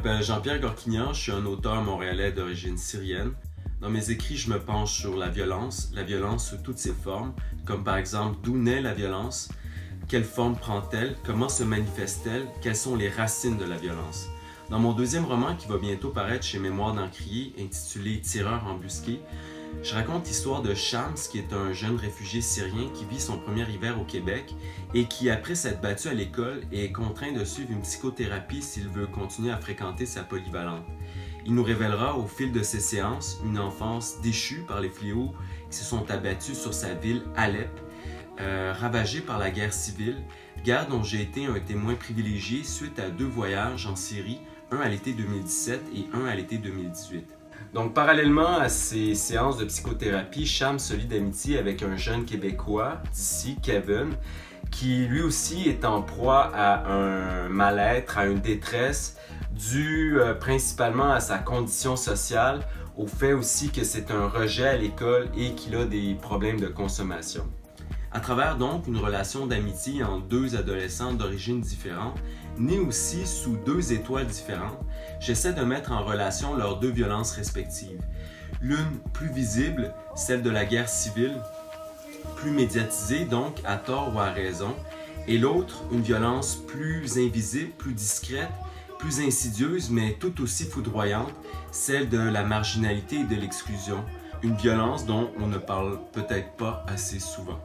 m'appelle Jean-Pierre Gorquignan, je suis un auteur montréalais d'origine syrienne. Dans mes écrits, je me penche sur la violence sous toutes ses formes, comme par exemple d'où naît la violence, quelle forme prend-elle, comment se manifeste-t-elle, quelles sont les racines de la violence. Dans mon deuxième roman qui va bientôt paraître chez Mémoires d'Encrier, intitulé Tireur embusqué, je raconte l'histoire de Shams, qui est un jeune réfugié syrien qui vit son premier hiver au Québec et qui, après s'être battu à l'école, est contraint de suivre une psychothérapie s'il veut continuer à fréquenter sa polyvalente. Il nous révélera au fil de ces séances une enfance déchue par les fléaux qui se sont abattus sur sa ville, Alep, ravagée par la guerre civile, guerre dont j'ai été un témoin privilégié suite à 2 voyages en Syrie, un à l'été 2017 et un à l'été 2018. Donc, parallèlement à ces séances de psychothérapie, Shams se lie d'amitié avec un jeune Québécois d'ici, Kevin, qui lui aussi est en proie à un mal-être, à une détresse, due principalement à sa condition sociale, au fait aussi que c'est un rejet à l'école et qu'il a des problèmes de consommation. À travers donc une relation d'amitié entre 2 adolescents d'origines différentes, nés aussi sous 2 étoiles différentes, j'essaie de mettre en relation leurs 2 violences respectives. L'une plus visible, celle de la guerre civile, plus médiatisée donc à tort ou à raison, et l'autre, une violence plus invisible, plus discrète, plus insidieuse mais tout aussi foudroyante, celle de la marginalité et de l'exclusion, une violence dont on ne parle peut-être pas assez souvent.